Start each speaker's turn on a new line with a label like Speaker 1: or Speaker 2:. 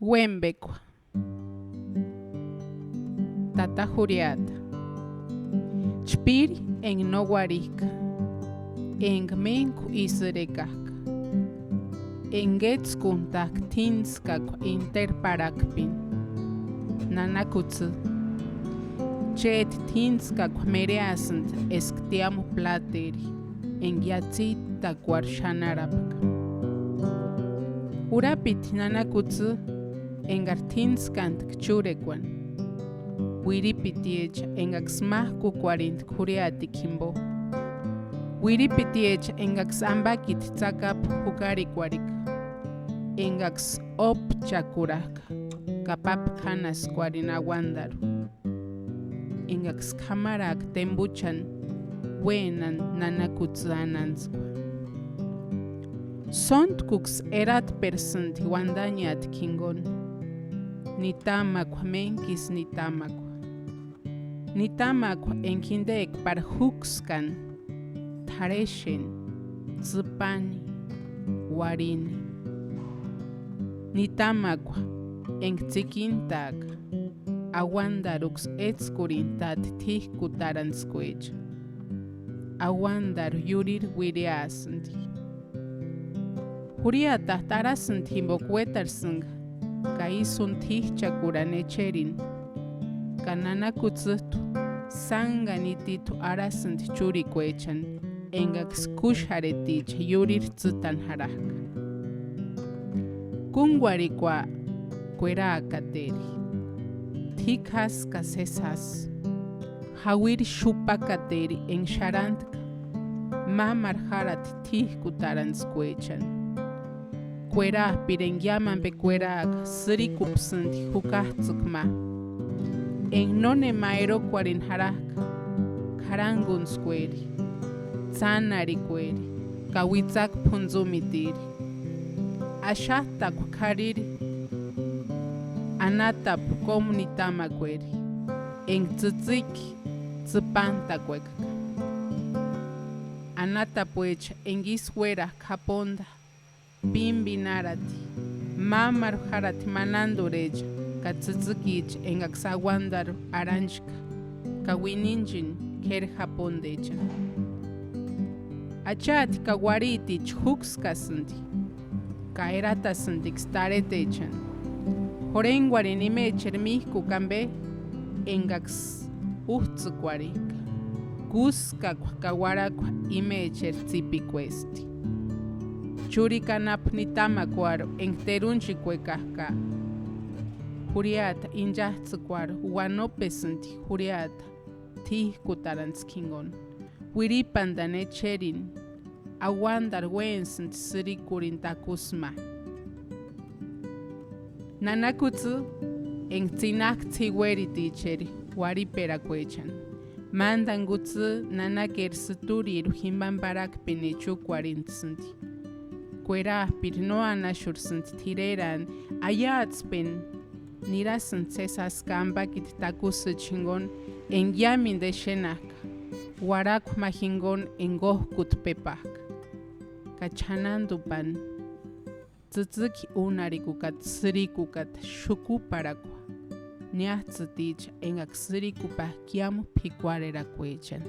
Speaker 1: Huembecua Tata Juriata Chpiri en Noguarica en Menku Isrekaka en Getskунtak Tinskak interparakpin Nanakutsu Chet Tinskak mereasant esktiamu plateri en Yatzita Kuarshanarapaka Urapit Nanakutsu en Gartinskant Kchurekwan Wiripitiech en Axmahku 40 Kuriati Kimbo Wiripitiech en Axambakit Tzakap Hukarikwarik en Ax Op Chakuraka Kapap Kanas Kwarinawandaru en Ax Kamarak Tembuchan Wenan Nanakutsu Ananskwa Sont Cux erat persant Wandañat Kingon Nitamakwa menkis nitamakwa Nitamakwa en kindek par huxkan Tareshen Tzipani Warini Nitamakwa en tzikintak Awandarux etskurintat tihkutaranskwecha Awandar yurir wiriasanti Huriata tarasant himbokwetarsank Kaisun tihchakuranecherin Kananakutsutu sanganititu arasant churikwechan Engax kusharetich yurir tsutanharaka Kungwarikwa kwerakateri Tikhaska sesas Hawir shupakateri en sharantka Mamarharat tihkutaranskwechen Kuera pirenyaman bekueraga sirikupsanti hukahtsukma en none maero kwarinharaka karangunskweri tsanari kweri kawitzak punzumitiri ashata kukariri anatap komunitama kweri en tzitziki tzipanta kwekaka anatapuecha en giswera kaponda Bimbi narati, mamar harati manandoreja, katsutsukich en axawandaru aranjka, kawininjin ker japondeja. Achati kawariti chhuxkasanti, kaeratasanti xtaretechan. Horengwarin imecher mihku kambe, engax uhtsukuarika. Guska kawarakwa imecher tsipicuesti. Churikanap nitamakuaro en terunchicuecajka. Juriata injahtsukuaro wanopesanti juriata tihkutaranskingon. Wiripandanecherin awandar wensant sirikurintakusma. Nanakutsu en tzinaktsiweriticheri wariperacuechan. Mandangutsu nanakersuturi ruhimbamparak penechucuarinsanti. Kuerapir no anashursan tireran ayatspen nirasan cesas kambakit takusu chingon en yamin de shenaka warak majingon en gohkut pepak kachanandupan tzitzik unarikukat sirikukat shukuparakwa niatzitich en aksirikupa kiam pikuarera kuechan